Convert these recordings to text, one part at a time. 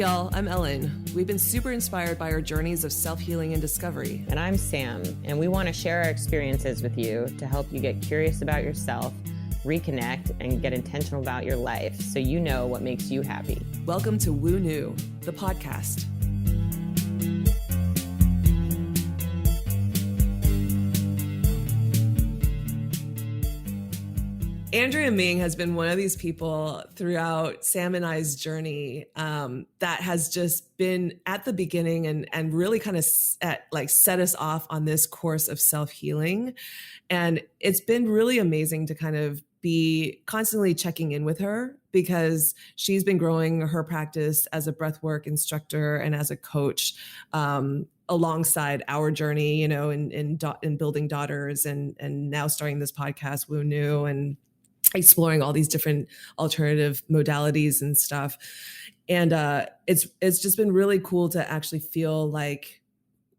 y'all, I'm Ellen. We've been super inspired by our journeys of self-healing and discovery. And I'm Sam, and we want to share our experiences with you to help you get curious about yourself, reconnect, and get intentional about your life so you know what makes you happy. Welcome to Woo New, the podcast. Andrea Ming has been one of these people throughout Sam and I's journey that has just been at the beginning and really kind of set us off on this course of self-healing. And it's been really amazing to kind of be constantly checking in with her because she's been growing her practice as a breathwork instructor and as a coach alongside our journey, you know, in building daughters and now starting this podcast, Woo New, and exploring all these different alternative modalities and stuff. And it's just been really cool to actually feel like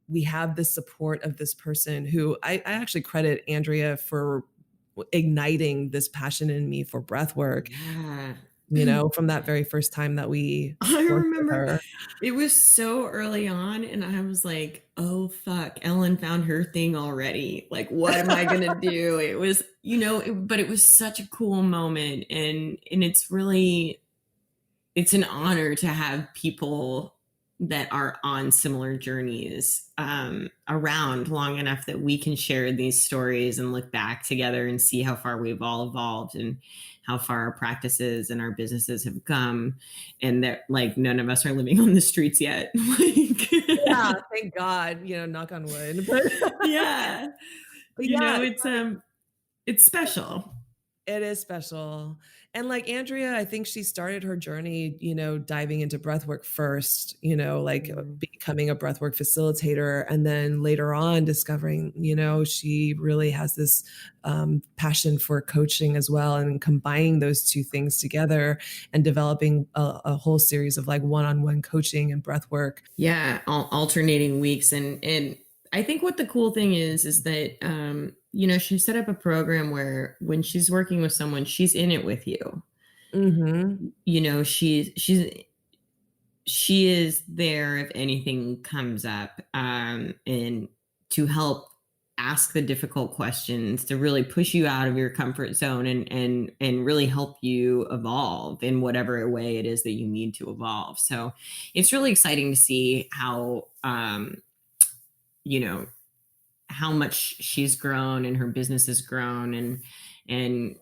we have the support of this person who I actually credit Andrea for igniting this passion in me for breath work. Yeah. You know, from that very first time that I remember it was so early on and I was like, oh, fuck, Ellen found her thing already. Like, what am I going to do? It was, you know, but it was such a cool moment. And it's an honor to have people that are on similar journeys around long enough that we can share these stories and look back together and see how far we've all evolved and how far our practices and our businesses have come, and that like none of us are living on the streets yet. Yeah, thank God, you know, knock on wood. But yeah, but you know, it's special. It is special. And like Andrea, I think she started her journey, you know, diving into breathwork first, you know, like becoming a breathwork facilitator. And then later on discovering, you know, she really has this passion for coaching as well, and combining those two things together and developing a whole series of like one-on-one coaching and breathwork. Yeah, alternating weeks. And I think what the cool thing is that, you know, she set up a program where when she's working with someone, she's in it with you. Mm-hmm. You know, she is there if anything comes up, and to help ask the difficult questions, to really push you out of your comfort zone and really help you evolve in whatever way it is that you need to evolve. So it's really exciting to see how, you know, how much she's grown and her business has grown, and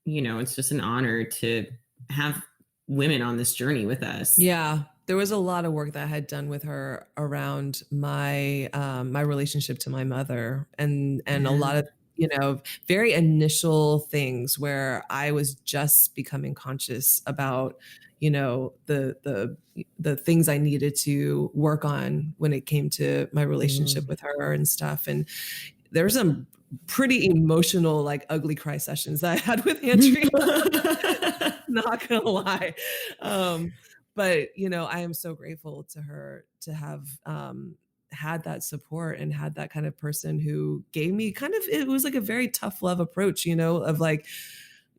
you know, it's just an honor to have women on this journey with us. Yeah, there was a lot of work that I had done with her around my my relationship to my mother, and a lot of, you know, very initial things where I was just becoming conscious about, you know, the things I needed to work on when it came to my relationship with her and stuff. And there's some pretty emotional, like ugly cry sessions that I had with Andrea. Not gonna lie. But, you know, I am so grateful to her to have had that support and had that kind of person who gave me kind of, it was like a very tough love approach, you know, of like,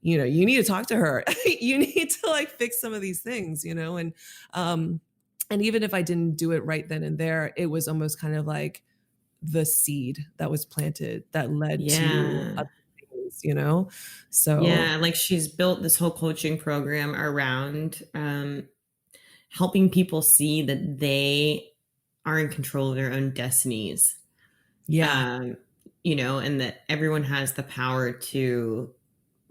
you know, you need to talk to her. You need to like fix some of these things, you know, and even if I didn't do it right then and there, it was almost kind of like the seed that was planted that led to other things, you know? So yeah, like she's built this whole coaching program around helping people see that they are in control of their own destinies. Yeah. You know, and that everyone has the power to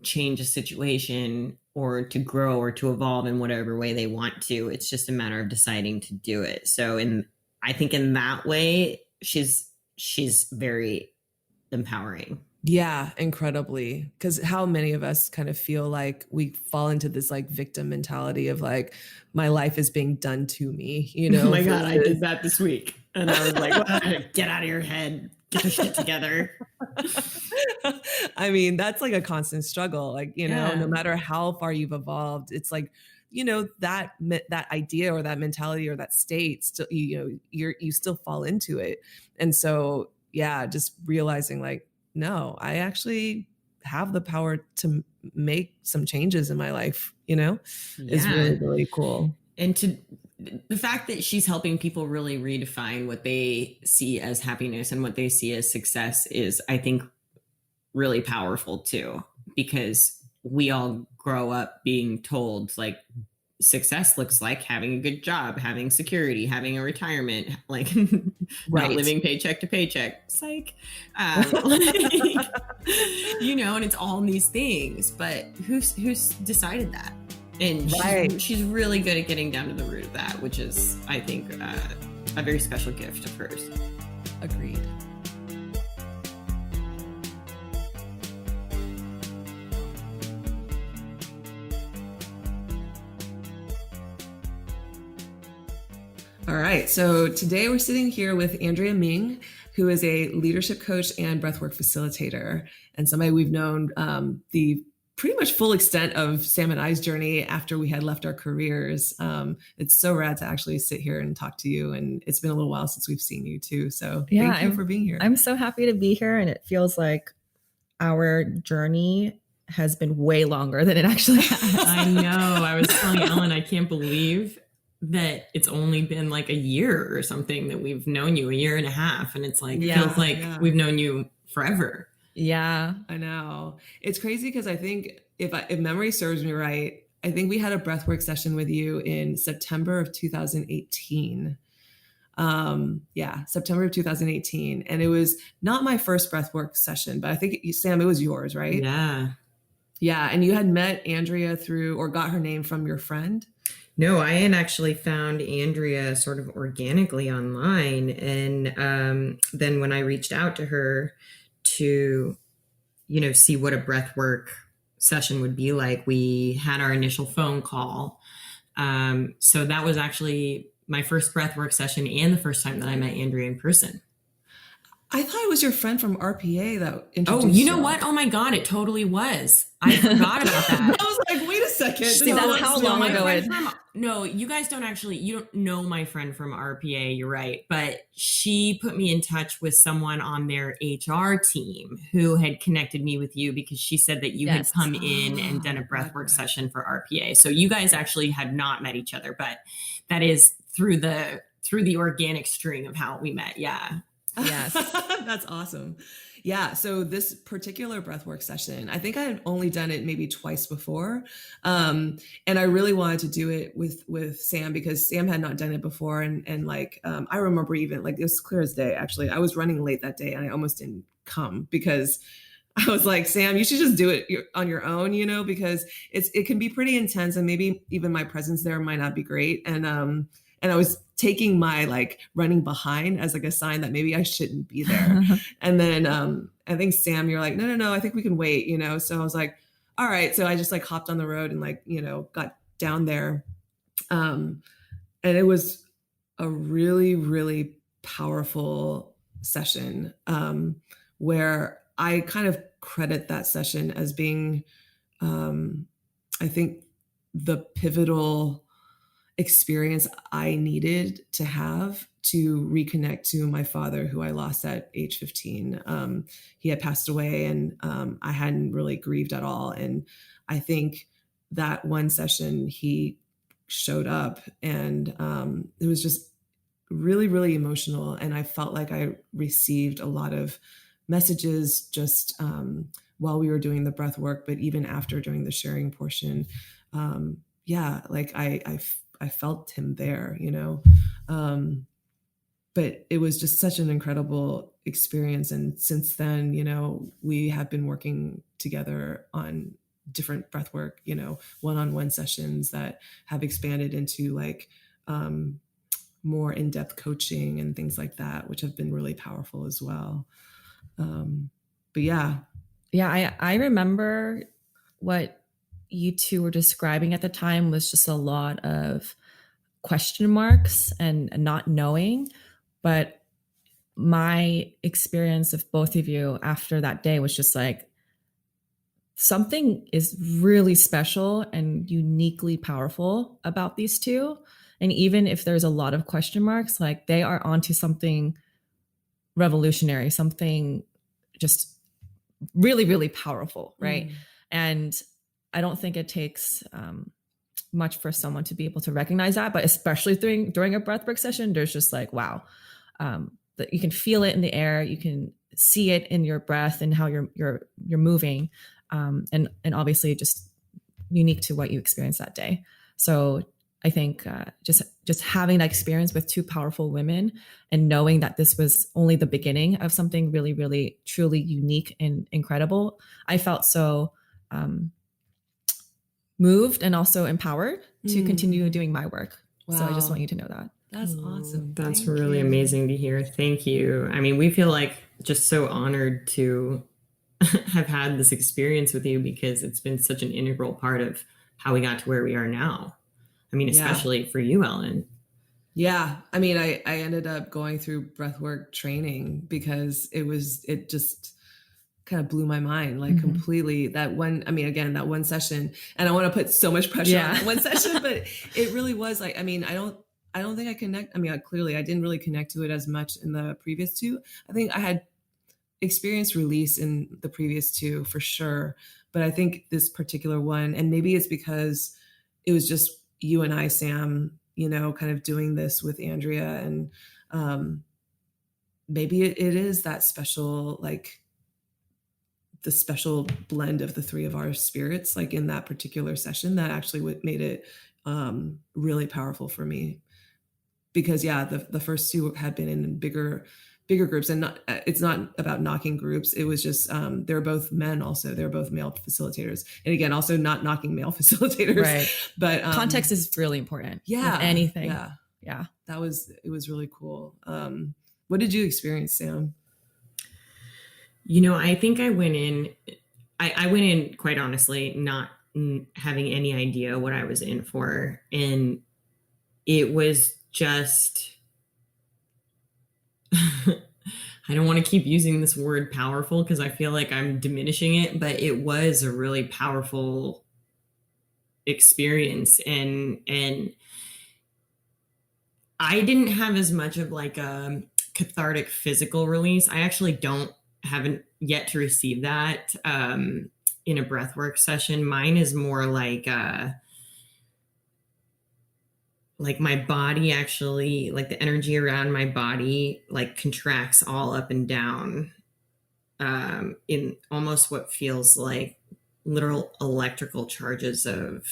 change a situation or to grow or to evolve in whatever way they want to. It's just a matter of deciding to do it. So I think in that way, she's very empowering. Yeah, incredibly. Because how many of us kind of feel like we fall into this like victim mentality of like, my life is being done to me, you know? Oh my God, I did that this week. And I was like, well, get out of your head, get your shit together. I mean, that's like a constant struggle. Like, you know, no matter how far you've evolved, it's like, you know, that idea or that mentality or that state, still, you know, you still fall into it. And so, yeah, just realizing like, no, I actually have the power to make some changes in my life, you know, is really, really cool. And the fact that she's helping people really redefine what they see as happiness and what they see as success is, I think, really powerful too, because we all grow up being told like success looks like having a good job, having security, having a retirement, like not living paycheck to paycheck. Psych. Like, you know, and it's all these things, but who's decided that? And she's really good at getting down to the root of that, which is, I think, a very special gift of hers. Agreed. All right. So today we're sitting here with Andrea Ming, who is a leadership coach and breathwork facilitator, and somebody we've known the pretty much full extent of Sam and I's journey after we had left our careers. It's so rad to actually sit here and talk to you. And it's been a little while since we've seen you too. So thank you for being here. I'm so happy to be here. And it feels like our journey has been way longer than it actually has. I know. I was telling Ellen, I can't believe that it's only been like a year or something that we've known you, a year and a half. And it's like, feels like we've known you forever. Yeah, I know. It's crazy because I think if memory serves me right, I think we had a breathwork session with you in September of 2018. September of 2018. And it was not my first breathwork session, but I think, Sam, it was yours, right? Yeah. Yeah. And you had met Andrea through, or got her name from your friend? No, I had actually found Andrea sort of organically online. And then when I reached out to her to, you know, see what a breathwork session would be like, we had our initial phone call. So that was actually my first breathwork session and the first time that I met Andrea in person. I thought it was your friend from RPA that introduced you. Oh, you know what? Oh my God, it totally was. I forgot about that. I was like, wait a second. See, that's how long ago no, you guys you don't know my friend from RPA, you're right. But she put me in touch with someone on their HR team who had connected me with you because she said that you had come in and done a breathwork session for RPA. So you guys actually had not met each other, but that is through the organic string of how we met. Yeah. Yes. That's awesome. Yeah. So this particular breathwork session, I think I had only done it maybe twice before. And I really wanted to do it with Sam because Sam had not done it before. And like, I remember even like, it was clear as day, actually. I was running late that day and I almost didn't come because I was like, Sam, you should just do it on your own, you know, because it can be pretty intense and maybe even my presence there might not be great. And I was taking my like running behind as like a sign that maybe I shouldn't be there. And then I think Sam, you're like, no, I think we can wait, you know? So I was like, all right. So I just like hopped on the road and like, you know, got down there. And it was a really, really powerful session where I kind of credit that session as being, I think, the pivotal experience I needed to have to reconnect to my father, who I lost at age 15. He had passed away and I hadn't really grieved at all. And I think that one session he showed up and it was just really, really emotional. And I felt like I received a lot of messages just while we were doing the breath work, but even after during the sharing portion. Like I felt him there, you know, but it was just such an incredible experience. And since then, you know, we have been working together on different breathwork, you know, one-on-one sessions that have expanded into like more in-depth coaching and things like that, which have been really powerful as well. But yeah. Yeah, I remember what you two were describing at the time was just a lot of question marks and not knowing. But my experience of both of you after that day was just like, something is really special and uniquely powerful about these two. And even if there's a lot of question marks, like they are onto something revolutionary, something just really, really powerful, right? And I don't think it takes much for someone to be able to recognize that, but especially during a breathwork session, there's just like, wow, that you can feel it in the air, you can see it in your breath and how you're moving, and obviously just unique to what you experienced that day. So I think just having that experience with two powerful women and knowing that this was only the beginning of something really, really, truly unique and incredible, I felt so moved and also empowered to continue doing my work. Wow. So I just want you to know that. That's awesome. That's Thank really you. amazing to hear. Thank you. I mean, we feel like just so honored to have had this experience with you, because it's been such an integral part of how we got to where we are now. I mean, especially for you, Ellen. Yeah. I mean, I ended up going through breathwork training because it just kind of blew my mind, like completely. That one session, and I want to put so much pressure on that one session, but it really was like, I mean, I don't think I connect. I mean, clearly I didn't really connect to it as much in the previous two. I think I had experienced release in the previous two for sure. But I think this particular one, and maybe it's because it was just you and I, Sam, kind of doing this with Andrea, and maybe it is that special, like the special blend of the three of our spirits, like in that particular session, that actually made it really powerful for me. Because the first two had been in bigger groups, and it's not about knocking groups. It was just they're both men, also they're both male facilitators, and again, also not knocking male facilitators, right? But context is really important. Yeah, anything. Yeah. It was really cool. What did you experience, Sam? I think I went in quite honestly not having any idea what I was in for, and it was just I don't want to keep using this word powerful because I feel like I'm diminishing it, but it was a really powerful experience, and I didn't have as much of like a cathartic physical release. I actually haven't yet to receive that in a breathwork session. Mine is more like my body actually, like the energy around my body, like contracts all up and down in almost what feels like literal electrical charges of,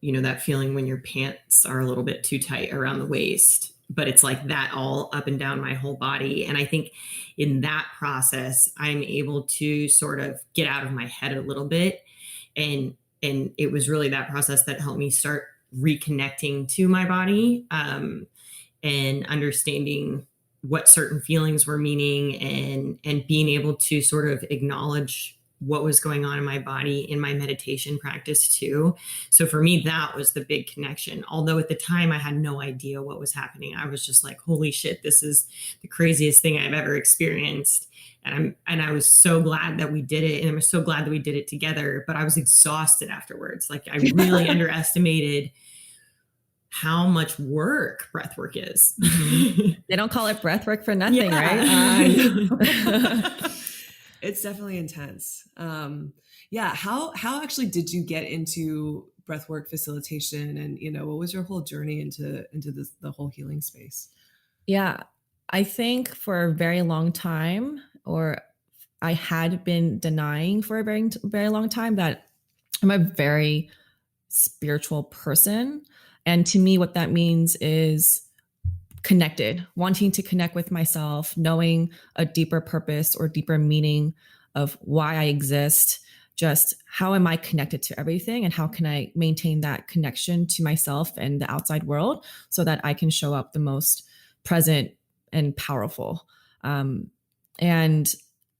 that feeling when your pants are a little bit too tight around the waist, but it's like that all up and down my whole body. And I think in that process, I'm able to sort of get out of my head a little bit. And it was really that process that helped me start reconnecting to my body and understanding what certain feelings were meaning, and being able to sort of acknowledge what was going on in my body in my meditation practice too. So for me, that was the big connection. Although at the time I had no idea what was happening. I was just like, holy shit, this is the craziest thing I've ever experienced. And I was so glad that we did it. And I'm so glad that we did it together, but I was exhausted afterwards. Like I really underestimated how much work breathwork is. They don't call it breathwork for nothing, right? It's definitely intense. How actually did you get into breathwork facilitation, and what was your whole journey into the whole healing space? Yeah, I think for a very long time, or I had been denying for a very, very long time, that I'm a very spiritual person. And to me, what that means is connected, wanting to connect with myself, knowing a deeper purpose or deeper meaning of why I exist. Just how am I connected to everything, and how can I maintain that connection to myself and the outside world so that I can show up the most present and powerful. And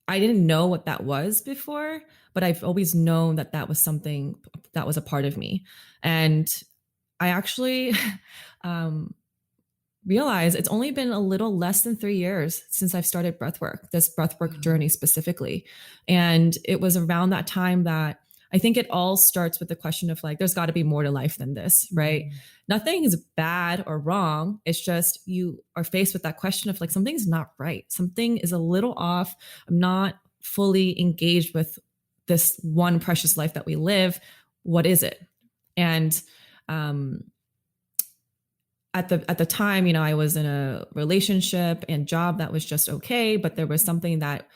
I didn't know what that was before, but I've always known that that was something that was a part of me. And I actually realized it's only been a little less than 3 years since I've started breathwork, this breathwork journey specifically. And it was around that time that I think it all starts with the question of like, there's got to be more to life than this, right? Nothing is bad or wrong. It's just you are faced with that question of like, something's not right. Something is a little off. I'm not fully engaged with this one precious life that we live. What is it? And At the time, I was in a relationship and job that was just okay, but there was something that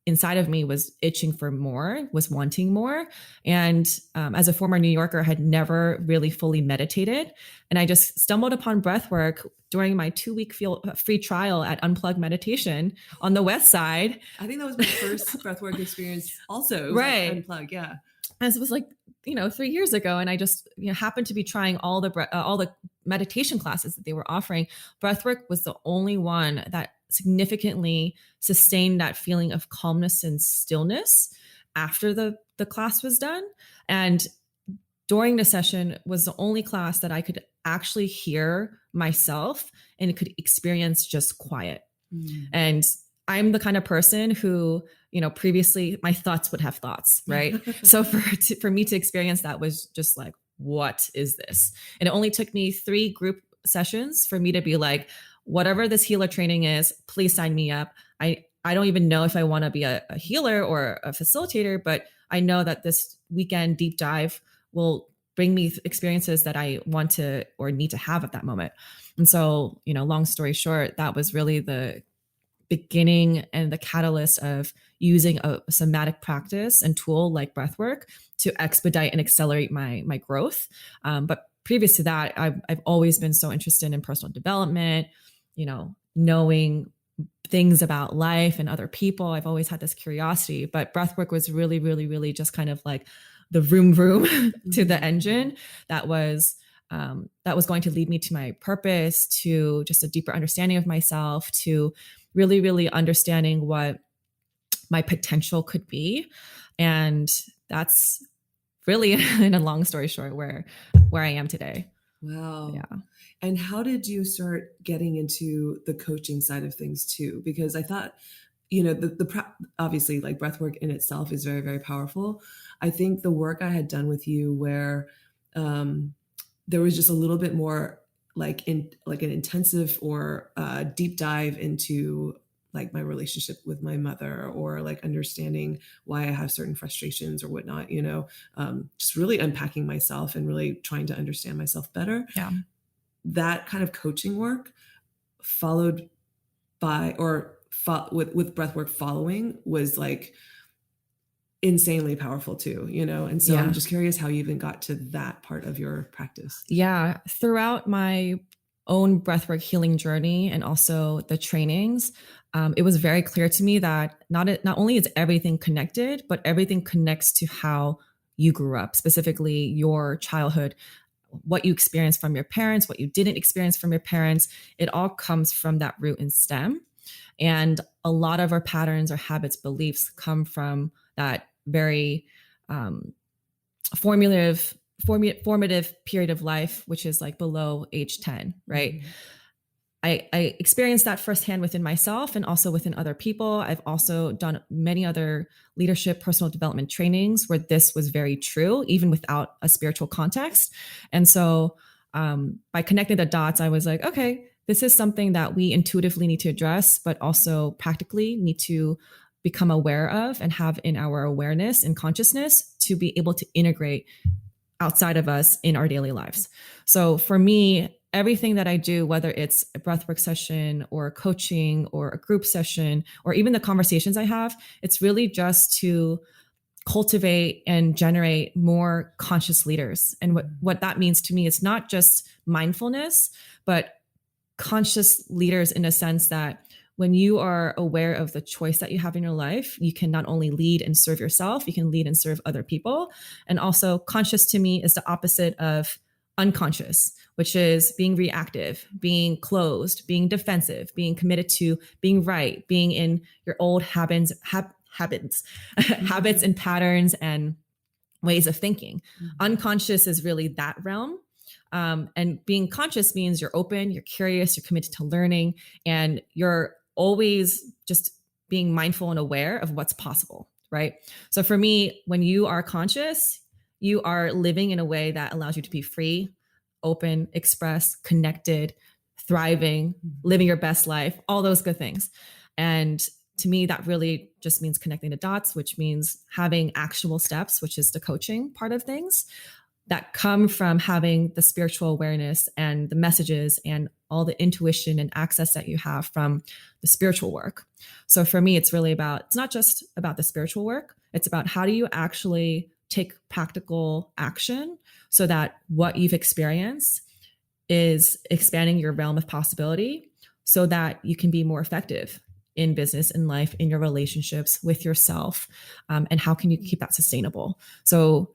inside of me was itching for more, was wanting more. And as a former New Yorker, I had never really fully meditated. And I just stumbled upon breathwork during my 2-week free trial at Unplugged Meditation on the West Side. I think that was my first breathwork experience also. Right. Unplugged, yeah. And it was like, 3 years ago. And I just happened to be trying all the meditation classes that they were offering. Breathwork was the only one that significantly sustained that feeling of calmness and stillness after the class was done. And during the session was the only class that I could actually hear myself and could experience just quiet. And I'm the kind of person who, previously my thoughts would have thoughts, right? So for me to experience that was just like, what is this? And it only took me 3 group sessions for me to be like, whatever this healer training is, please sign me up. I don't even know if I want to be a healer or a facilitator, but I know that this weekend deep dive will bring me experiences that I want to or need to have at that moment. And so, long story short, that was really the beginning and the catalyst of using a somatic practice and tool like breathwork to expedite and accelerate my growth. But previous to that, I've always been so interested in personal development, knowing things about life and other people. I've always had this curiosity, but breathwork was really, really, really just kind of like the vroom vroom to the engine that was going to lead me to my purpose, to just a deeper understanding of myself, to really, really understanding what my potential could be. And that's really, in a long story short, where I am today. Wow. Yeah. And how did you start getting into the coaching side of things too? Because I thought, obviously like breathwork in itself is very, very powerful. I think the work I had done with you where there was just a little bit more like an intensive or deep dive into like my relationship with my mother, or like understanding why I have certain frustrations or whatnot, just really unpacking myself and really trying to understand myself better. Yeah. That kind of coaching work followed by, with breathwork following, was like insanely powerful too, And so I'm just curious how you even got to that part of your practice. Yeah. Throughout my own breathwork healing journey and also the trainings, it was very clear to me that not only is everything connected, but everything connects to how you grew up, specifically your childhood, what you experienced from your parents, what you didn't experience from your parents. It all comes from that root and stem. And a lot of our patterns or habits, beliefs come from that very formative period of life, which is like below age 10, right? Mm-hmm. I experienced that firsthand within myself and also within other people. I've also done many other leadership, personal development trainings where this was very true, even without a spiritual context. And so by connecting the dots, I was like, okay, this is something that we intuitively need to address, but also practically need to become aware of and have in our awareness and consciousness to be able to integrate outside of us in our daily lives. So for me, everything that I do, whether it's a breathwork session or coaching or a group session, or even the conversations I have, it's really just to cultivate and generate more conscious leaders. And what that means to me is not just mindfulness, but conscious leaders in a sense that when you are aware of the choice that you have in your life, you can not only lead and serve yourself, you can lead and serve other people. And also conscious to me is the opposite of unconscious, which is being reactive, being closed, being defensive, being committed to being right, being in your old habits and patterns and ways of thinking. Mm-hmm. Unconscious is really that realm. And being conscious means you're open, you're curious, you're committed to learning, and you're always just being mindful and aware of what's possible, right? So for me, when you are conscious, you are living in a way that allows you to be free, open, express, connected, thriving, living your best life, all those good things. And to me, that really just means connecting the dots, which means having actionable steps, which is the coaching part of things. that come from having the spiritual awareness and the messages and all the intuition and access that you have from the spiritual work. So for me, it's really about, it's not just about the spiritual work. It's about how do you actually take practical action so that what you've experienced is expanding your realm of possibility so that you can be more effective in business, in life, in your relationships with yourself. And how can you keep that sustainable? So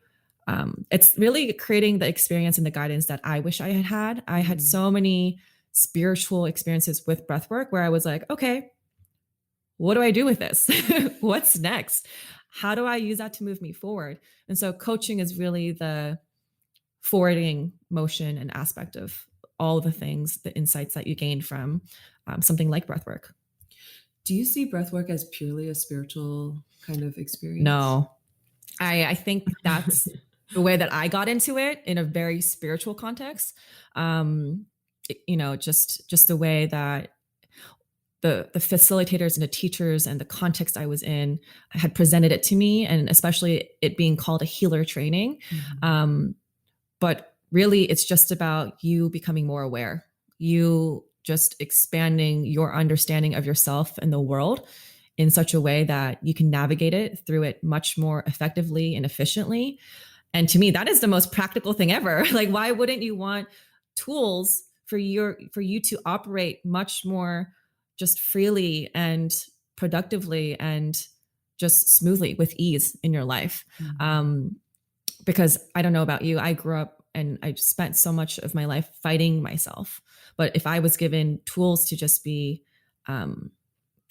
it's really creating the experience and the guidance that I wish I had had. I had so many spiritual experiences with breathwork where I was like, okay, what do I do with this? What's next? How do I use that to move me forward? And so coaching is really the forwarding motion and aspect of all the things, the insights that you gain from something like breathwork. Do you see breathwork as purely a spiritual kind of experience? No, I think that's the way that I got into it, in a very spiritual context. Just the way that the facilitators and the teachers and the context I was in had presented it to me, and especially it being called a healer training. But really, it's just about you becoming more aware, you just expanding your understanding of yourself and the world in such a way that you can navigate it through it much more effectively and efficiently. And to me, that is the most practical thing ever. Like, why wouldn't you want tools for you to operate much more just freely and productively and just smoothly with ease in your life? Because I don't know about you, I grew up and I spent so much of my life fighting myself. But if I was given tools to just be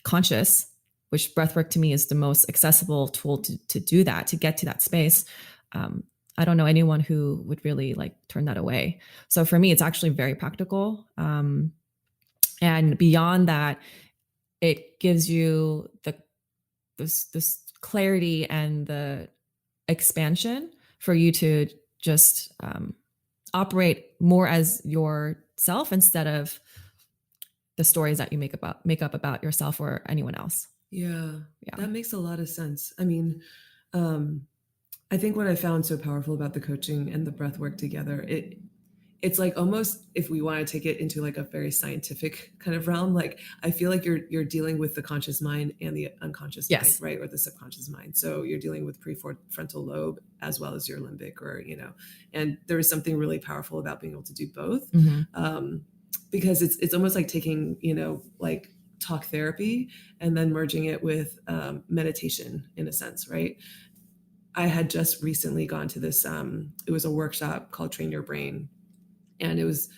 conscious, which breathwork to me is the most accessible tool to do that, to get to that space, I don't know anyone who would really like turn that away. So for me, it's actually very practical. And beyond that, it gives you this clarity and the expansion for you to just operate more as yourself instead of the stories that you make up about yourself or anyone else. Yeah, that makes a lot of sense. I mean, I think what I found so powerful about the coaching and the breath work together, it's like almost, if we want to take it into like a very scientific kind of realm, like I feel like you're dealing with the conscious mind and the unconscious mind, right? Or the subconscious mind. So you're dealing with prefrontal lobe as well as your limbic, or, and there is something really powerful about being able to do both. Because it's almost like taking, like talk therapy and then merging it with meditation in a sense, right? I had just recently gone to this, it was a workshop called Train Your Brain. And it was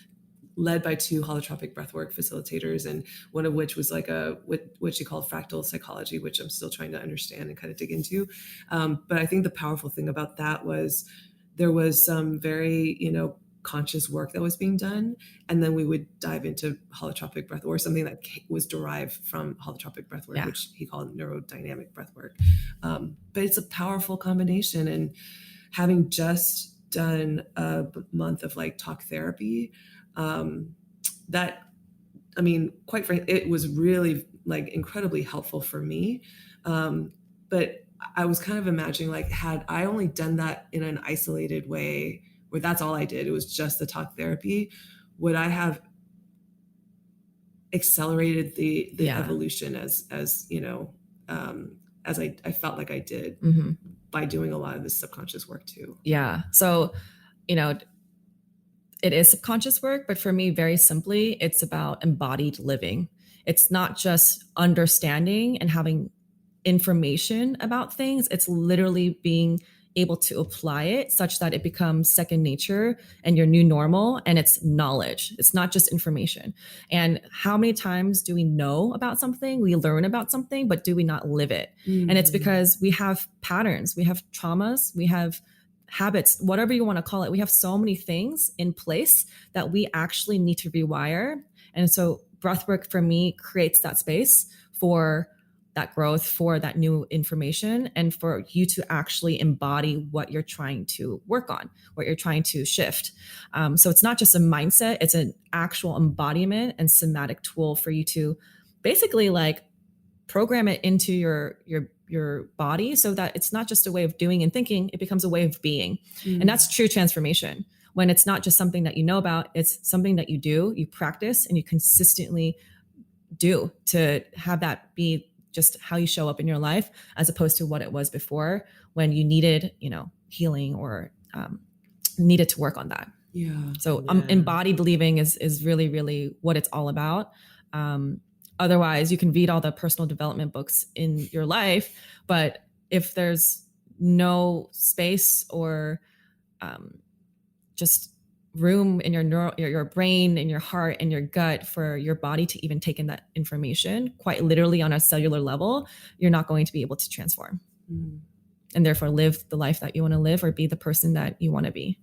led by two holotropic breathwork facilitators, and one of which was like what she called fractal psychology, which I'm still trying to understand and kind of dig into. But I think the powerful thing about that was there was some very, conscious work that was being done. And then we would dive into holotropic breath, or something that was derived from holotropic breathwork, which he called neurodynamic breathwork. But it's a powerful combination. And having just done a month of like talk therapy, that, I mean, quite frankly, it was really like incredibly helpful for me. But I was kind of imagining, like, had I only done that in an isolated way, where that's all I did, it was just the talk therapy, would I have accelerated the evolution as I felt like I did by doing a lot of this subconscious work too. Yeah. So, it is subconscious work, but for me, very simply, it's about embodied living. It's not just understanding and having information about things. It's literally being able to apply it such that it becomes second nature and your new normal, and it's knowledge. It's not just information. And how many times do we know about something, we learn about something, but do we not live it? And it's because we have patterns, we have traumas, we have habits, whatever you want to call it. We have so many things in place that we actually need to rewire. And so breathwork for me creates that space for that growth, for that new information, and for you to actually embody what you're trying to work on, what you're trying to shift. So it's not just a mindset, it's an actual embodiment and somatic tool for you to basically like program it into your your body, so that it's not just a way of doing and thinking, it becomes a way of being. And that's true transformation, when it's not just something that you know about, it's something that you do, you practice, and you consistently do to have that be just how you show up in your life, as opposed to what it was before, when you needed, healing, or needed to work on that. So embodied living is really, really what it's all about. Otherwise, you can read all the personal development books in your life, but if there's no space or just room in your brain, in your heart, in your gut for your body to even take in that information, quite literally on a cellular level, you're not going to be able to transform. And therefore live the life that you want to live, or be the person that you want to be.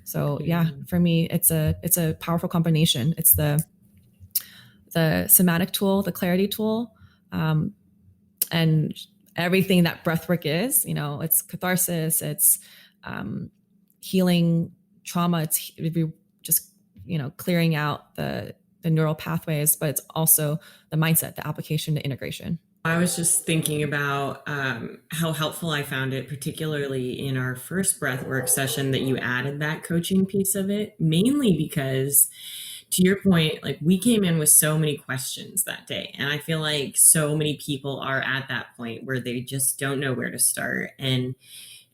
So for me, it's a powerful combination. It's the somatic tool, the clarity tool, and everything that breathwork is. It's catharsis, it's healing trauma, it's just clearing out the neural pathways, but it's also the mindset, the application, the integration. I was just thinking about how helpful I found it, particularly in our first breathwork session, that you added that coaching piece of it, mainly because, to your point, like, we came in with so many questions that day. And I feel like so many people are at that point where they just don't know where to start. And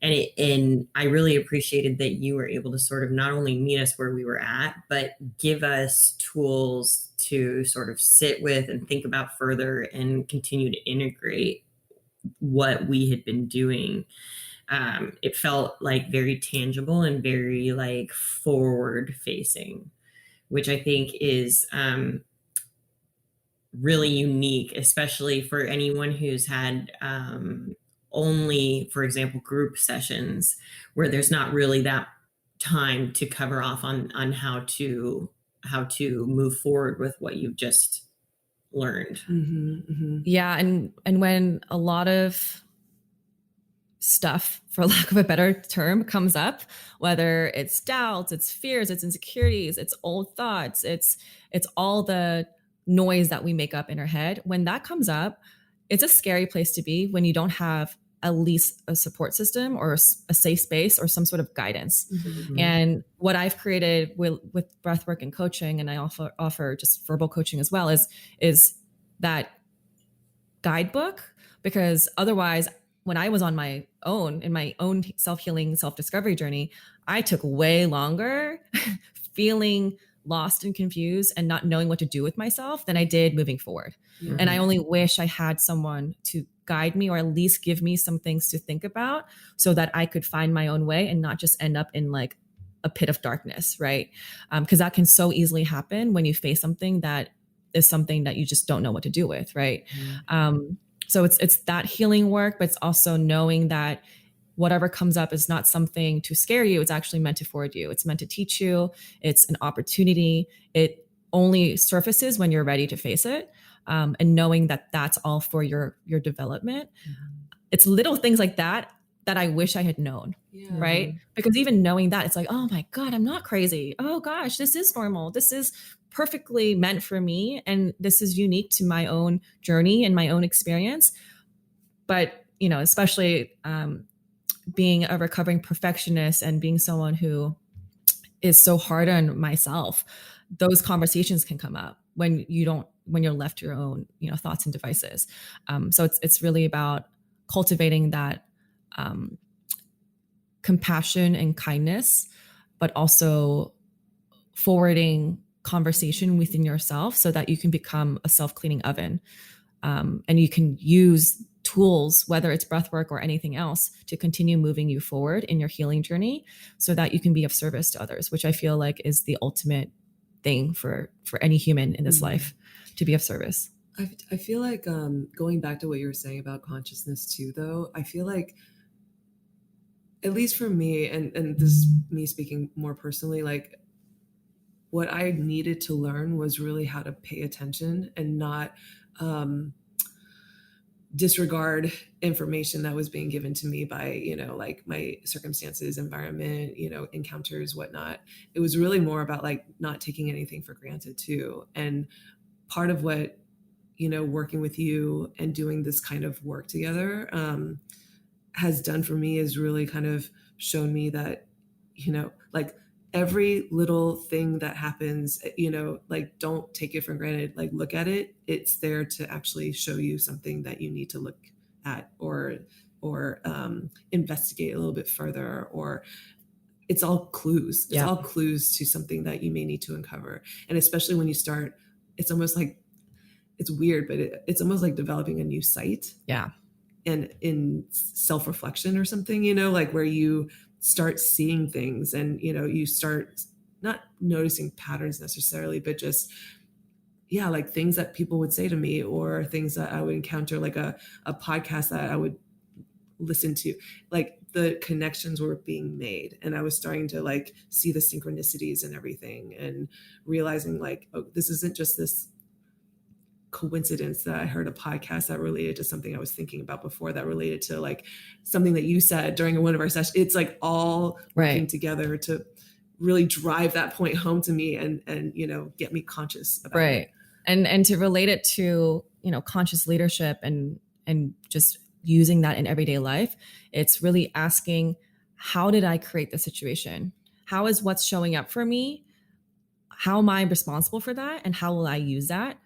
I really appreciated that you were able to sort of not only meet us where we were at, but give us tools to sort of sit with and think about further and continue to integrate what we had been doing. It felt like very tangible and very like forward facing, which I think is really unique, especially for anyone who's had only, for example, group sessions where there's not really that time to cover off on how to move forward with what you've just learned. Yeah. And when a lot of stuff, for lack of a better term, comes up, whether it's doubts, it's fears, it's insecurities, it's old thoughts, it's all the noise that we make up in our head. When that comes up, it's a scary place to be, when you don't have at least a support system or a safe space or some sort of guidance. And what I've created with breathwork and coaching, and I offer just verbal coaching as well, is that guidebook. Because otherwise, when I was on my own, in my own self-healing, self-discovery journey, I took way longer feeling lost and confused and not knowing what to do with myself than I did moving forward. And I only wish I had someone to guide me, or at least give me some things to think about, so that I could find my own way and not just end up in like a pit of darkness, right? Because that can so easily happen when you face something that is something that you just don't know what to do with, right? So it's that healing work, but it's also knowing that whatever comes up is not something to scare you. It's actually meant to forward you. It's meant to teach you. It's an opportunity. It only surfaces when you're ready to face it. And knowing that that's all for your development. It's little things like that I wish I had known, right? Because even knowing that, it's like, oh my God, I'm not crazy. Oh gosh, this is normal. This is perfectly meant for me. And this is unique to my own journey and my own experience. But, especially being a recovering perfectionist and being someone who is so hard on myself, those conversations can come up when you're left to your own, thoughts and devices. So it's really about cultivating that compassion and kindness, but also forwarding conversation within yourself so that you can become a self-cleaning oven. And you can use tools, whether it's breathwork or anything else, to continue moving you forward in your healing journey so that you can be of service to others, which I feel like is the ultimate thing for any human in this life, to be of service. I feel like going back to what you were saying about consciousness too, though, I feel like, at least for me, and this is me speaking more personally, like what I needed to learn was really how to pay attention and not disregard information that was being given to me by, like my circumstances, environment, encounters, whatnot. It was really more about like not taking anything for granted too. And part of what working with you and doing this kind of work together has done for me is really kind of shown me that, like every little thing that happens, like don't take it for granted, like look at it. It's there to actually show you something that you need to look at or investigate a little bit further, or it's all clues. It's all clues to something that you may need to uncover. And especially when you start, it's almost like, it's weird, but it's almost like developing a new sight. Yeah. And in self-reflection or something, like where you start seeing things and, you start not noticing patterns necessarily, but just, like things that people would say to me or things that I would encounter, like a podcast that I would listen to, like the connections were being made and I was starting to like see the synchronicities and everything and realizing like, oh, this isn't just this coincidence that I heard a podcast that related to something I was thinking about before, that related to like something that you said during one of our sessions. It's like all working together to really drive that point home to me and get me conscious about it. And to relate it to, conscious leadership and just using that in everyday life, it's really asking, how did I create the situation? How is what's showing up for me? How am I responsible for that? And how will I use that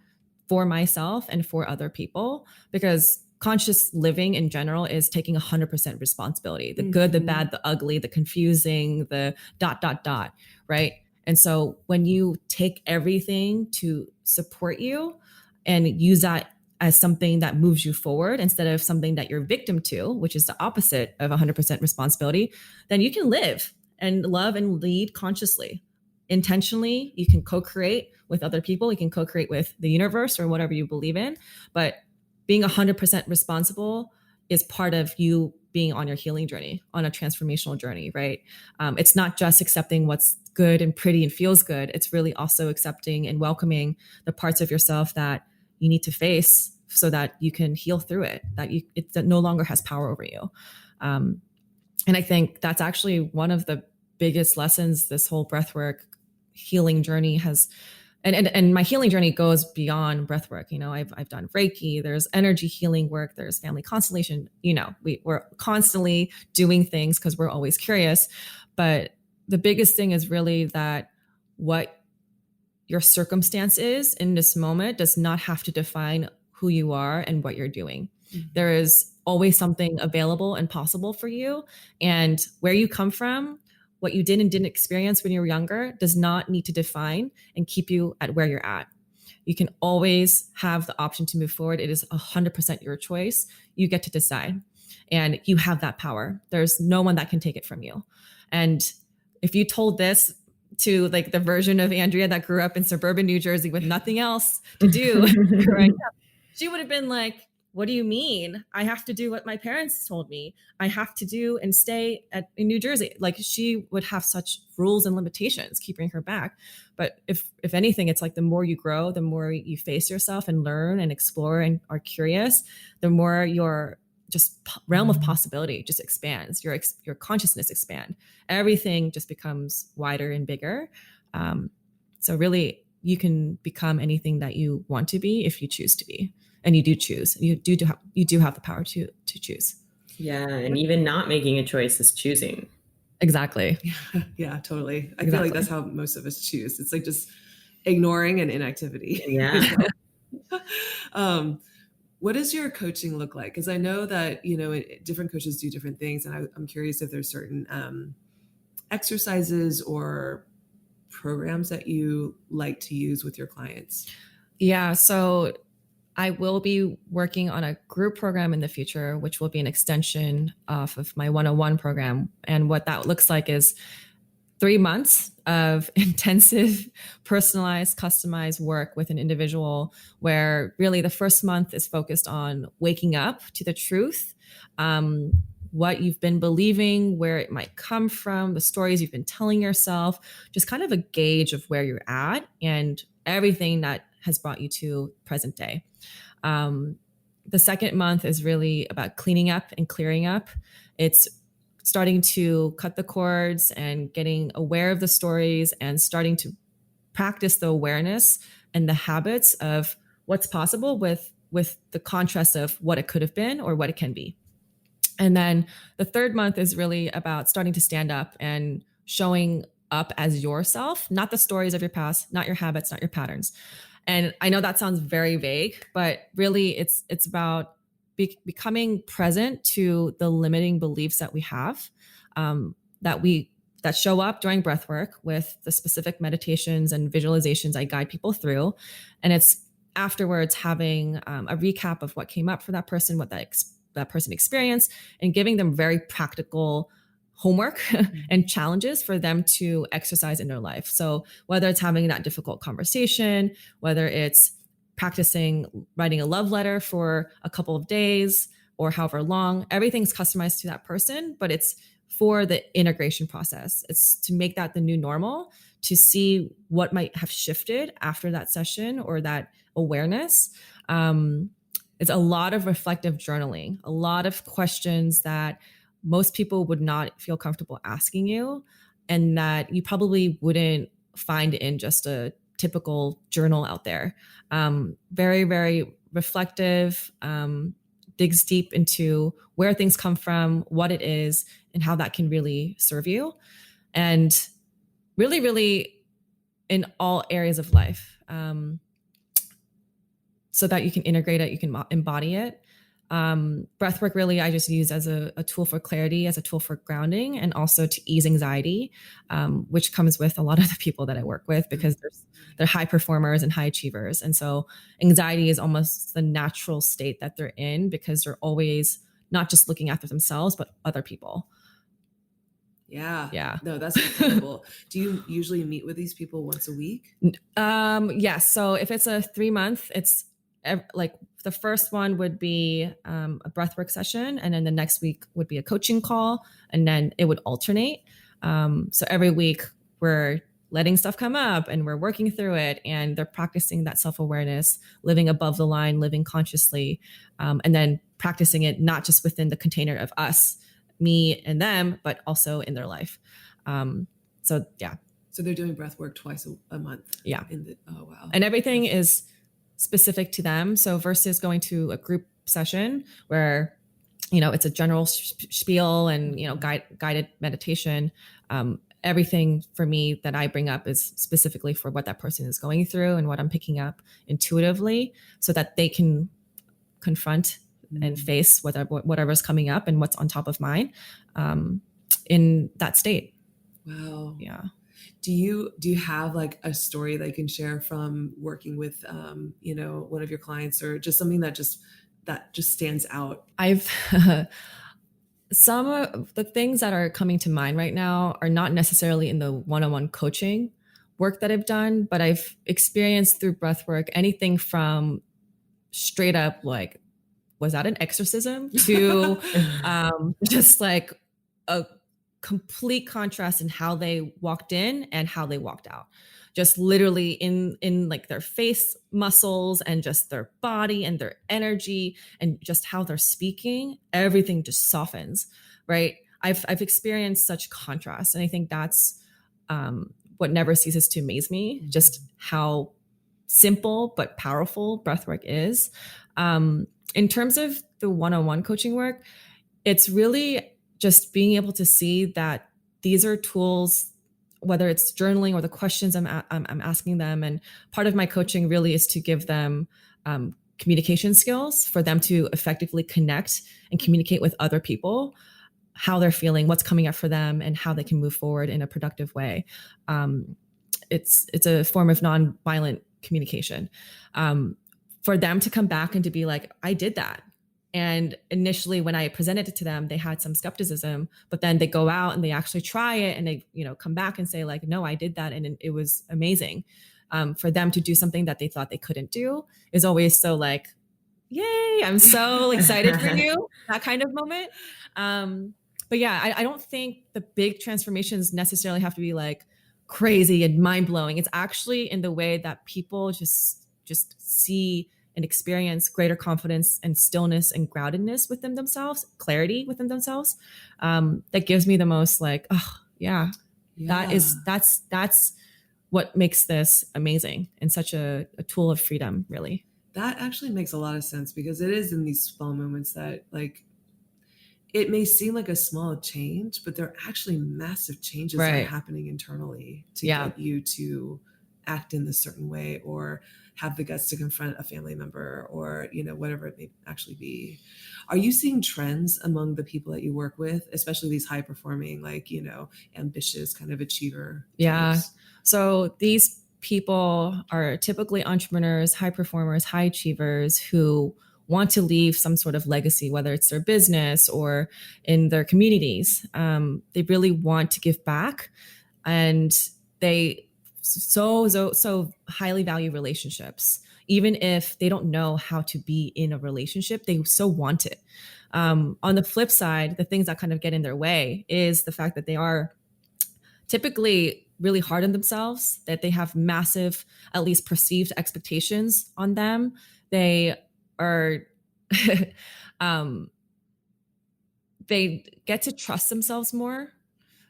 for myself and for other people? Because conscious living in general is taking 100% responsibility, the good, the bad, the ugly, the confusing, the ... right? And so when you take everything to support you and use that as something that moves you forward instead of something that you're victim to, which is the opposite of 100% responsibility, then you can live and love and lead consciously. Intentionally, you can co-create with other people, you can co-create with the universe or whatever you believe in, but being 100% responsible is part of you being on your healing journey, on a transformational journey, right? It's not just accepting what's good and pretty and feels good. It's really also accepting and welcoming the parts of yourself that you need to face so that you can heal through it, that no longer has power over you. And I think that's actually one of the biggest lessons this whole breathwork healing journey has. And my healing journey goes beyond breathwork. I've done Reiki, there's energy healing work, there's family constellation. We're constantly doing things because we're always curious. But the biggest thing is really that what your circumstance is in this moment does not have to define who you are and what you're doing. Mm-hmm. There is always something available and possible for you. And where you come from, what you did and didn't experience when you were younger does not need to define and keep you at where you're at. You can always have the option to move forward. It is 100% your choice. You get to decide and you have that power. There's no one that can take it from you. And if you told this to like the version of Andrea that grew up in suburban New Jersey with nothing else to do, right? She would have been like, what do you mean? I have to do what my parents told me. I have to do and stay in New Jersey. Like she would have such rules and limitations keeping her back. But if anything, it's like the more you grow, the more you face yourself and learn and explore and are curious, the more your just realm of possibility just expands. Your consciousness expand. Everything just becomes wider and bigger. So really, you can become anything that you want to be if you choose to be. And you do choose. You do have the power to choose. Yeah, and even not making a choice is choosing. Exactly. Yeah, totally. I feel like that's how most of us choose. It's like just ignoring and inactivity. Yeah. What does your coaching look like? Because I know that different coaches do different things, and I'm curious if there's certain exercises or programs that you like to use with your clients. Yeah. So I will be working on a group program in the future, which will be an extension of my 101 program. And what that looks like is 3 months of intensive, personalized, customized work with an individual, where really the first month is focused on waking up to the truth, what you've been believing, where it might come from, the stories you've been telling yourself, just kind of a gauge of where you're at and everything that has brought you to present day. The second month is really about cleaning up and clearing up. It's starting to cut the cords and getting aware of the stories and starting to practice the awareness and the habits of what's possible with the contrast of what it could have been or what it can be. And then the third month is really about starting to stand up and showing up as yourself, not the stories of your past, not your habits, not your patterns. And I know that sounds very vague, but really it's about becoming present to the limiting beliefs that we have, that show up during breath work with the specific meditations and visualizations I guide people through. And it's afterwards having a recap of what came up for that person, what that person experienced, and giving them very practical homework and challenges for them to exercise in their life. So whether it's having that difficult conversation, whether it's practicing writing a love letter for a couple of days or however long, everything's customized to that person, but it's for the integration process. It's to make that the new normal, to see what might have shifted after that session or that awareness. It's a lot of reflective journaling, a lot of questions that most people would not feel comfortable asking you, and that you probably wouldn't find in just a typical journal out there. Very, very reflective, digs deep into where things come from, what it is, and how that can really serve you. And really, really in all areas of life, so that you can integrate it, you can embody it. Breathwork really I just use as a tool for clarity, as a tool for grounding, and also to ease anxiety, which comes with a lot of the people that I work with, because they're high performers and high achievers. And so anxiety is almost the natural state that they're in, because they're always not just looking after themselves, but other people. Yeah. No, that's incredible. Do you usually meet with these people once a week? Yes. So if it's a 3-month, it's like the first one would be a breathwork session, and then the next week would be a coaching call, and then it would alternate. So every week we're letting stuff come up and we're working through it, and they're practicing that self-awareness, living above the line, living consciously, and then practicing it not just within the container of us, me and them, but also in their life. So they're doing breath work twice a month. Yeah. Oh wow. And everything is specific to them. So versus going to a group session where, it's a general spiel and, guided meditation, everything for me that I bring up is specifically for what that person is going through and what I'm picking up intuitively, so that they can confront and face whatever's coming up and what's on top of mind in that state. Wow. Yeah. Do you have like a story that you can share from working with, one of your clients, or just something that just stands out? I've some of the things that are coming to mind right now are not necessarily in the one-on-one coaching work that I've done, but I've experienced through breathwork anything from straight up like, was that an exorcism, to just like a complete contrast in how they walked in and how they walked out. Just literally in like their face muscles and just their body and their energy and just how they're speaking, everything just softens, right? I've experienced such contrast, and I think that's what never ceases to amaze me, just how simple but powerful breathwork is. In terms of the one-on-one coaching work, it's really just being able to see that these are tools, whether it's journaling or the questions I'm asking them. And part of my coaching really is to give them communication skills for them to effectively connect and communicate with other people, how they're feeling, what's coming up for them, and how they can move forward in a productive way. It's a form of nonviolent communication. For them to come back and to be like, I did that. And initially when I presented it to them, they had some skepticism, but then they go out and they actually try it, and they, come back and say like, no, I did that. And it was amazing. For them to do something that they thought they couldn't do is always so like, yay, I'm so excited for you, that kind of moment. But yeah, I don't think the big transformations necessarily have to be like crazy and mind blowing. It's actually in the way that people just see and experience greater confidence and stillness and groundedness within themselves, clarity within themselves. That gives me the most like, oh yeah. That's what makes this amazing and such a tool of freedom, really. that actually makes a lot of sense, because it is in these small moments that, like, it may seem like a small change, but there are actually massive changes that are happening internally to get you to act in this certain way, or have the guts to confront a family member, or, you know, whatever it may actually be. Are you seeing trends among the people that you work with, especially these high performing, like, you know, ambitious kind of achiever types? So these people are typically entrepreneurs, high performers, high achievers who want to leave some sort of legacy, whether it's their business or in their communities. They really want to give back, and they so highly value relationships. Even if they don't know how to be in a relationship, they so want it. On the flip side, the things that kind of get in their way is the fact that they are typically really hard on themselves, that they have massive, at least perceived expectations on them. They are, they get to trust themselves more.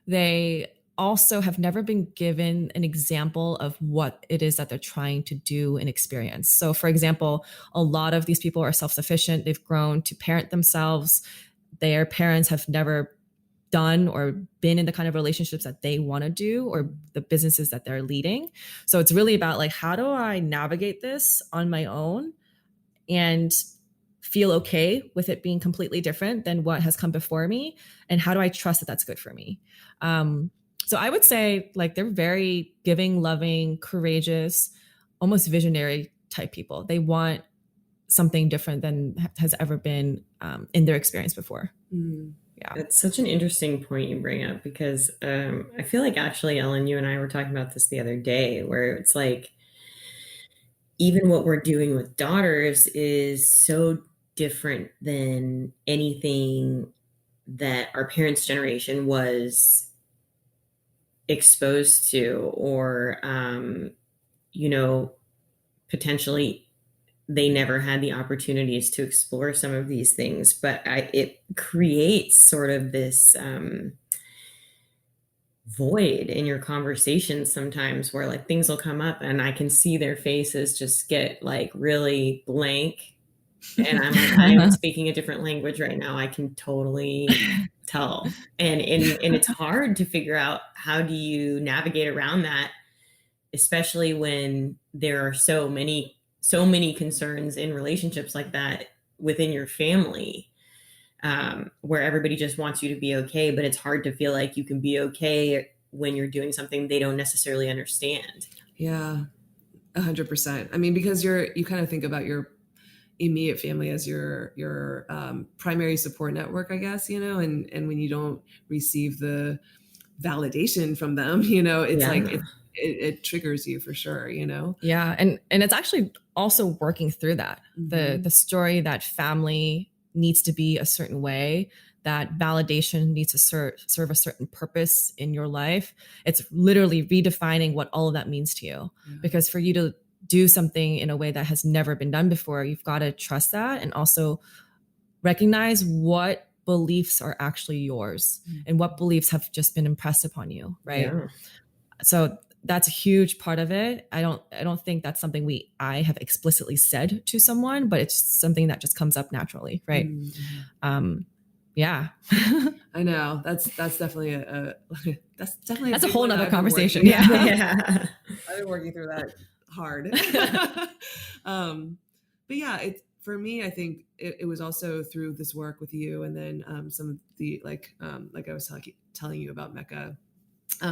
They also have never been given an example of what it is that they're trying to do and experience. So, for example, a lot of these people are self-sufficient. They've grown to parent themselves. Their parents have never done or been in the kind of relationships that they want to do, or the businesses that they're leading. So it's really about, like, how do I navigate this on my own and feel okay with it being completely different than what has come before me? And how do I trust that that's good for me? So I would say, like, they're very giving, loving, courageous, almost visionary type people. They want something different than has ever been in their experience before. Yeah. That's such an interesting point you bring up, because I feel like, actually, Ellen, you and I were talking about this the other day, where it's like, even what we're doing with daughters is so different than anything that our parents' generation was exposed to, or, you know, potentially they never had the opportunities to explore some of these things. But it creates sort of this void in your conversations sometimes, where, like, things will come up and I can see their faces just get, like, really blank. And I'm like, I am speaking a different language right now. I can totally tell. And it's hard to figure out, how do you navigate around that, especially when there are so many concerns in relationships like that within your family, where everybody just wants you to be okay, but it's hard to feel like you can be okay when you're doing something they don't necessarily understand. Yeah, 100%. I mean, because you kind of think about your immediate family as your primary support network, I guess, you know, and when you don't receive the validation from them, you know, it's like it triggers you for sure, you know? Yeah. And it's actually also working through that. The story that family needs to be a certain way, that validation needs to serve a certain purpose in your life. It's literally redefining what all of that means to you. Because for you to do something in a way that has never been done before, you've got to trust that, and also recognize what beliefs are actually yours and what beliefs have just been impressed upon you, right? So that's a huge part of it. I don't think that's something I have explicitly said to someone, but it's something that just comes up naturally, right? Yeah. I know. That's definitely that's a whole nother conversation. I've been working through that hard. But yeah, for me, I think it was also through this work with you, and then some of the like I was telling you about Mecca,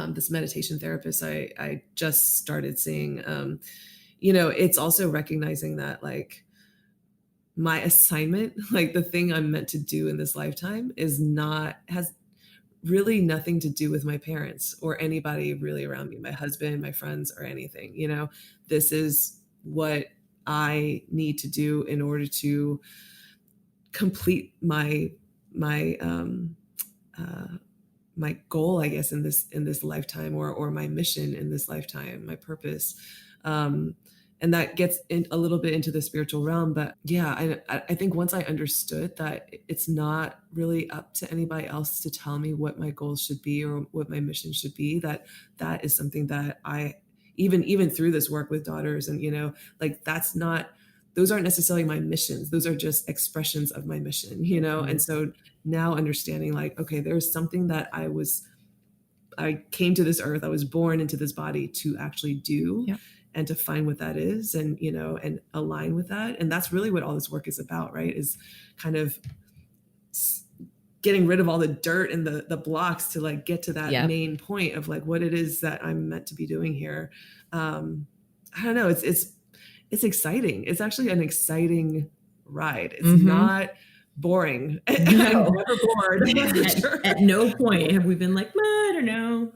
this meditation therapist I just started seeing. You know, it's also recognizing that, like, my assignment, like the thing I'm meant to do in this lifetime, has really nothing to do with my parents or anybody really around me, my husband, my friends, or anything. You know, this is what I need to do in order to complete my goal, I guess, in this lifetime, or my mission in this lifetime, my purpose. And that gets a little bit into the spiritual realm. But yeah, I think once I understood that it's not really up to anybody else to tell me what my goals should be or what my mission should be, that is something that I, even through this work with daughters, and, you know, like, that's not those aren't necessarily my missions. Those are just expressions of my mission, you know? And so now understanding like, okay, there's something that I came to this earth, I was born into this body to actually do, and to find what that is, and, you know, and align with that. And that's really what all this work is about, right? Is kind of getting rid of all the dirt and the blocks to like get to that main point of like what it is that I'm meant to be doing here. I don't know. It's exciting. It's actually an exciting ride. It's not boring. I'm never bored. At no point have we been like, I don't know.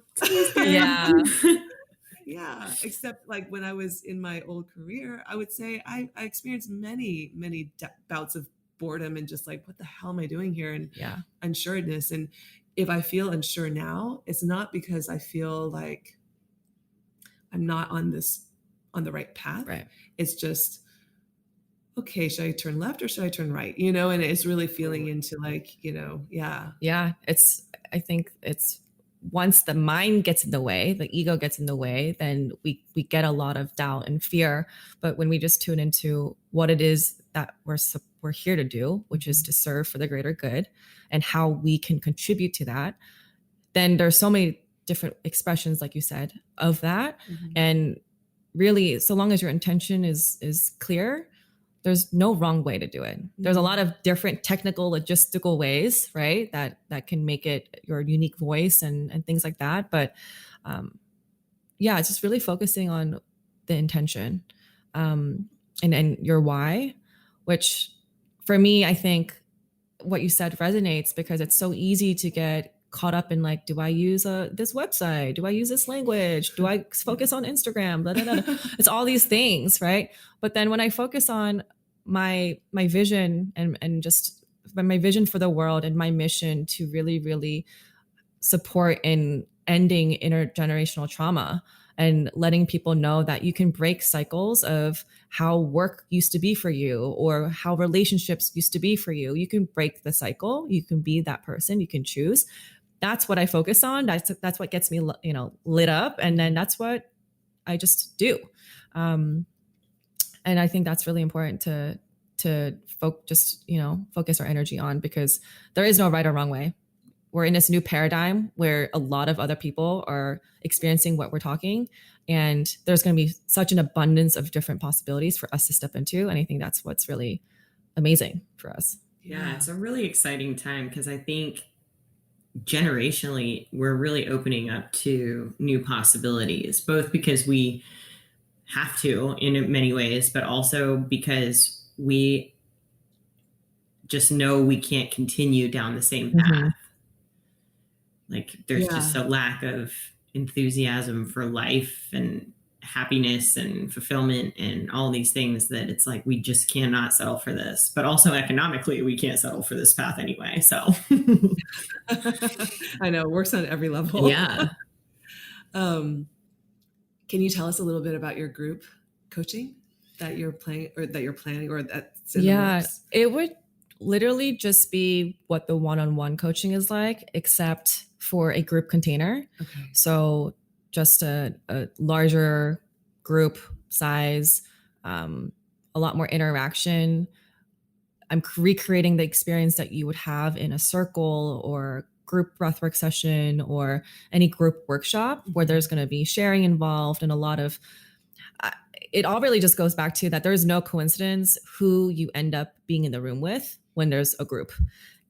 Yeah. Except like when I was in my old career, I would say I experienced many, many bouts of boredom and just like, what the hell am I doing here? And unsureness. And if I feel unsure now, it's not because I feel like I'm not on the right path. Right. It's just, okay, should I turn left or should I turn right? You know, and it's really feeling into like, you know, Yeah. I think it's once the mind gets in the way, the ego gets in the way, then we get a lot of doubt and fear. But when we just tune into what it is that we're here to do, which is to serve for the greater good, and how we can contribute to that, then there's so many different expressions, like you said, of that. And really, so long as your intention is clear, there's no wrong way to do it. There's a lot of different technical, logistical ways, right? That can make it your unique voice and things like that. But it's just really focusing on the intention and your why, which for me, I think what you said resonates because it's so easy to get caught up in like, do I use this website? Do I use this language? Do I focus on Instagram? Blah, blah, blah. It's all these things, right? But then when I focus on my vision and just my vision for the world and my mission to really, really support in ending intergenerational trauma and letting people know that you can break cycles of how work used to be for you or how relationships used to be for you. You can break the cycle. You can be that person. You can choose. That's what I focus on. That's what gets me, lit up. And then that's what I just do. And I think that's really important to focus our energy on, because there is no right or wrong way. We're in this new paradigm where a lot of other people are experiencing what we're talking, and there's going to be such an abundance of different possibilities for us to step into. And I think that's what's really amazing for us. Yeah, it's a really exciting time because I think generationally, we're really opening up to new possibilities, both because we have to in many ways, but also because we just know we can't continue down the same path. Like there's just a lack of enthusiasm for life and happiness and fulfillment and all these things that it's like, we just cannot settle for this, but also economically we can't settle for this path anyway. So I know it works on every level. Yeah. Can you tell us a little bit about your group coaching that you're planning or that's in the works? It would literally just be what the one-on-one coaching is like, except for a group container. Okay. So just a larger group size, a lot more interaction. I'm recreating the experience that you would have in a circle or group breathwork session or any group workshop where there's going to be sharing involved and a lot of, it all really just goes back to that there is no coincidence who you end up being in the room with when there's a group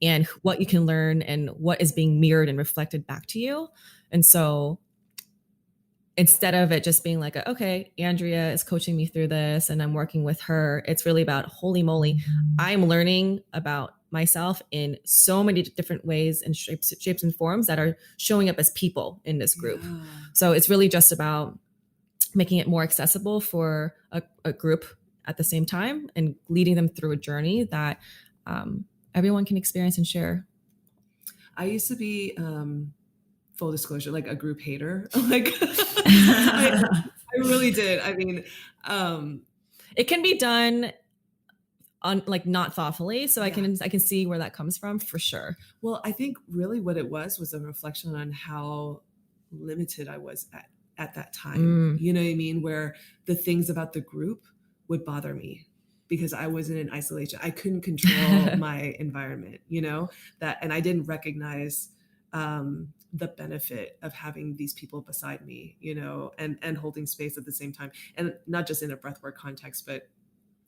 and what you can learn and what is being mirrored and reflected back to you. And so instead of it just being like, okay, Andrea is coaching me through this and I'm working with her, it's really about, holy moly, I'm learning about myself in so many different ways and shapes and forms that are showing up as people in this group. Yeah. So it's really just about making it more accessible for a group at the same time and leading them through a journey that everyone can experience and share. I used to be, full disclosure, like a group hater. Like I really did. I mean, it can be done on like not thoughtfully. So I can see where that comes from for sure. Well, I think really what it was a reflection on how limited I was at that time. You know what I mean? Where the things about the group would bother me. because I wasn't in isolation. I couldn't control my environment, and I didn't recognize the benefit of having these people beside me, and holding space at the same time. And not just in a breathwork context, but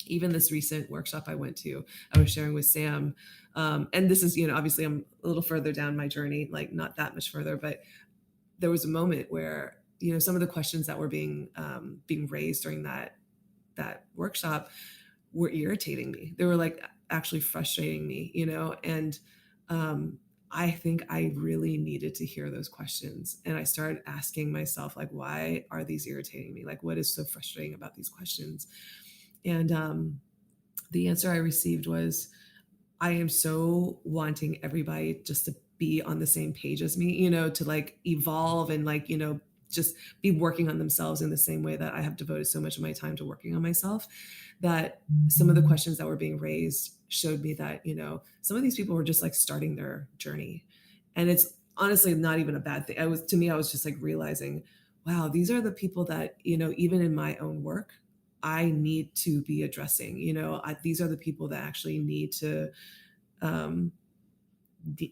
even this recent workshop I went to, I was sharing with Sam. And this is, obviously I'm a little further down my journey, like not that much further, but there was a moment where, some of the questions that were being raised during that workshop were irritating me. They were like actually frustrating me, and I think I really needed to hear those questions. And I started asking myself, like, why are these irritating me? Like, what is so frustrating about these questions? And the answer I received was, I am so wanting everybody just to be on the same page as me, to like evolve and like, just be working on themselves in the same way that I have devoted so much of my time to working on myself, that some of the questions that were being raised showed me that, some of these people were just like starting their journey. And it's honestly not even a bad thing. I was just like realizing, wow, these are the people that, even in my own work, I need to be addressing, these are the people that actually need to,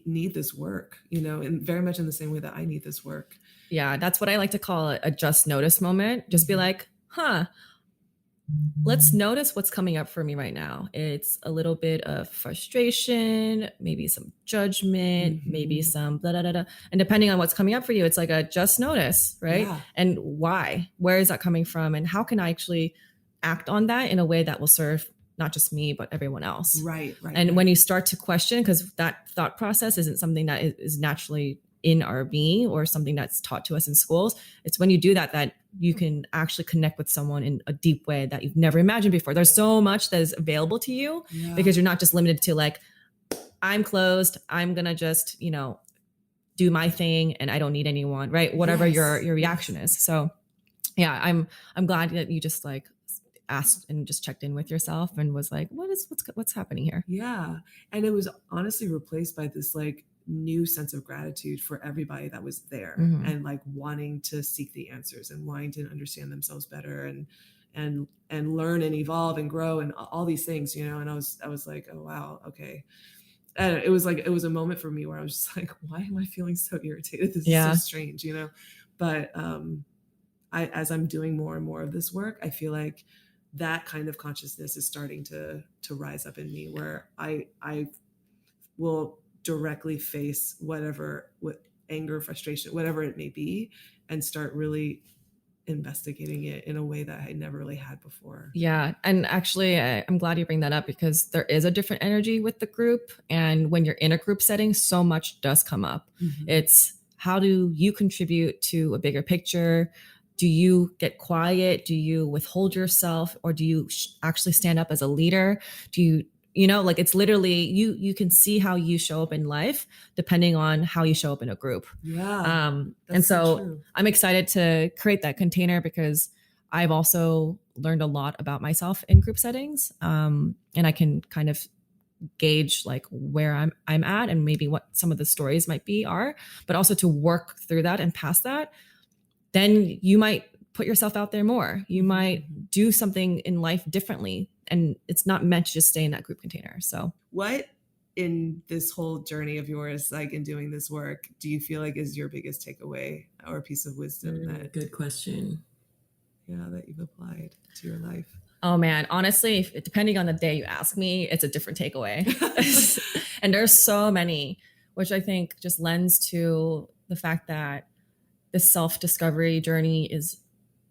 need this work, and very much in the same way that I need this work. Yeah, that's what I like to call a just notice moment. Just be like, let's notice what's coming up for me right now. It's a little bit of frustration, maybe some judgment, maybe some blah, blah, blah, blah. And depending on what's coming up for you, it's like a just notice, right? Yeah. And why? Where is that coming from? And how can I actually act on that in a way that will serve not just me, but everyone else? Right. And when you start to question, because that thought process isn't something that is naturally in our being or something that's taught to us in schools. It's when you do that you can actually connect with someone in a deep way that you've never imagined before. There's so much that is available to you because you're not just limited to like, I'm closed, I'm going to just, do my thing and I don't need anyone, right? Whatever your reaction is. So yeah, I'm glad that you just like asked and just checked in with yourself and was like, what's happening here? Yeah. And it was honestly replaced by this like new sense of gratitude for everybody that was there, and like wanting to seek the answers and wanting to understand themselves better and learn and evolve and grow and all these things, and I was like, oh wow, okay. And it was a moment for me where I was just like, why am I feeling so irritated? This is so strange, but as I'm doing more and more of this work, I feel like that kind of consciousness is starting to rise up in me, where I will directly face with anger, frustration, whatever it may be, and start really investigating it in a way that I never really had before. Yeah. And actually, I'm glad you bring that up because there is a different energy with the group. And when you're in a group setting, so much does come up. It's how do you contribute to a bigger picture? Do you get quiet? Do you withhold yourself? Or do you actually stand up as a leader? Do you, like it's literally, you can see how you show up in life depending on how you show up in a group. Yeah. And so I'm excited to create that container because I've also learned a lot about myself in group settings. And I can kind of gauge like where I'm at and maybe what some of the stories are, but also to work through that and past that. Then you might put yourself out there more. You might do something in life differently. And it's not meant to just stay in that group container. So what in this whole journey of yours, like in doing this work, do you feel like is your biggest takeaway or a piece of wisdom good question. Yeah, that you've applied to your life? Oh man, honestly, depending on the day you ask me, it's a different takeaway. And there's so many, which I think just lends to the fact that the self-discovery journey is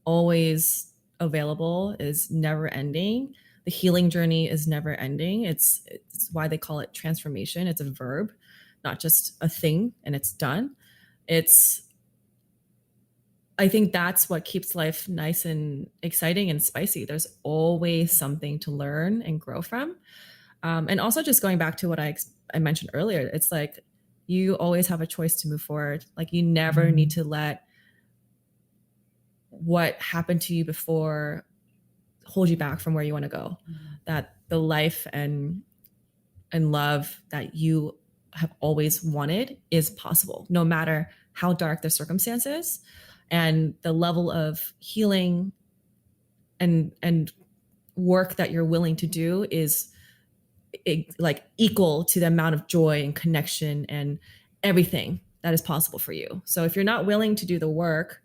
always available, is never ending. The healing journey is never ending. It's why they call it transformation. It's a verb, not just a thing and it's done. I think that's what keeps life nice and exciting and spicy. There's always something to learn and grow from. And also just going back to what I mentioned earlier, it's like you always have a choice to move forward. Like you never need to let what happened to you before hold you back from where you want to go. That the life and love that you have always wanted is possible, no matter how dark the circumstances. And the level of healing and work that you're willing to do is like equal to the amount of joy and connection and everything that is possible for you. So if you're not willing to do the work,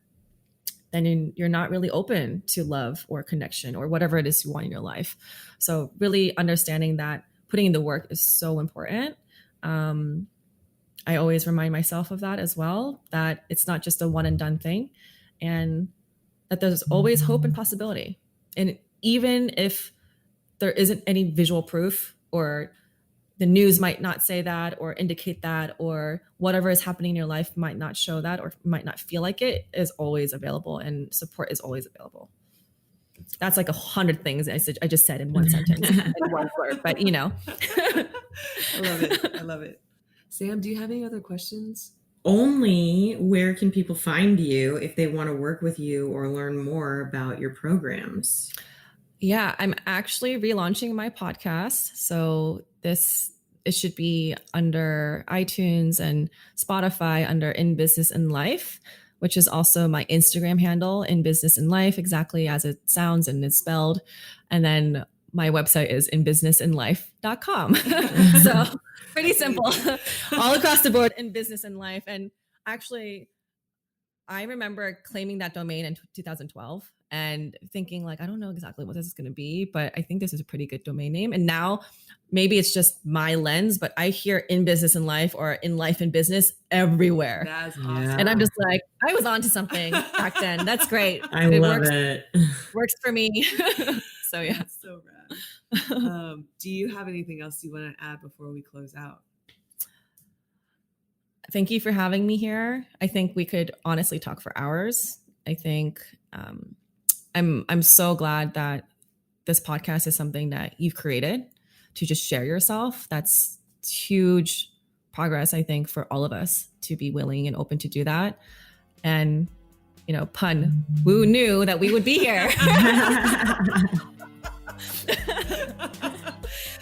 then you're not really open to love or connection or whatever it is you want in your life. So really understanding that putting in the work is so important. I always remind myself of that as well, that it's not just a one and done thing, and that there's always hope and possibility. And even if there isn't any visual proof, or the news might not say that or indicate that, or whatever is happening in your life might not show that or might not feel like it, is always available, and support is always available. That's like 100 things I just said in one sentence, in one word, but you know. I love it. I love it. Sam, do you have any other questions? Only where can people find you if they want to work with you or learn more about your programs? Yeah, I'm actually relaunching my podcast. So it should be under iTunes and Spotify under In Business and Life, which is also my Instagram handle, In Business and Life, exactly as it sounds and is spelled. And then my website is inbusinessandlife.com. So pretty simple, all across the board, In Business and Life. And actually, I remember claiming that domain in 2012 and thinking like, I don't know exactly what this is going to be, but I think this is a pretty good domain name. And now maybe it's just my lens, but I hear In Business and Life or In Life and Business everywhere. That's awesome. And I'm just like, I was onto something back then. That's great. I love it. Works for me. So yeah. That's so rad. Do you have anything else you want to add before we close out? Thank you for having me here. I think we could honestly talk for hours. I think I'm so glad that this podcast is something that you've created to just share yourself. That's huge progress, I think, for all of us to be willing and open to do that. And, you know, pun, who knew that we would be here?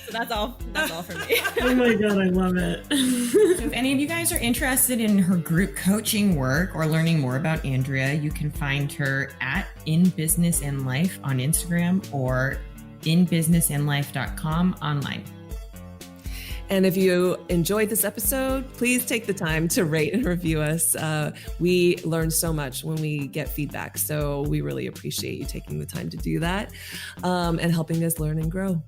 So that's all for me. Oh my God, I love it. So if any of you guys are interested in her group coaching work or learning more about Andrea, you can find her at In Business and Life on Instagram or inbusinessandlife.com online. And if you enjoyed this episode, please take the time to rate and review us. We learn so much when we get feedback. So we really appreciate you taking the time to do that and helping us learn and grow.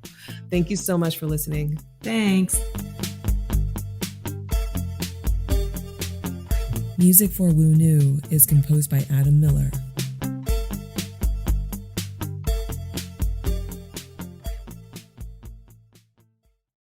Thank you so much for listening. Thanks. Music for Woo New is composed by Adam Miller.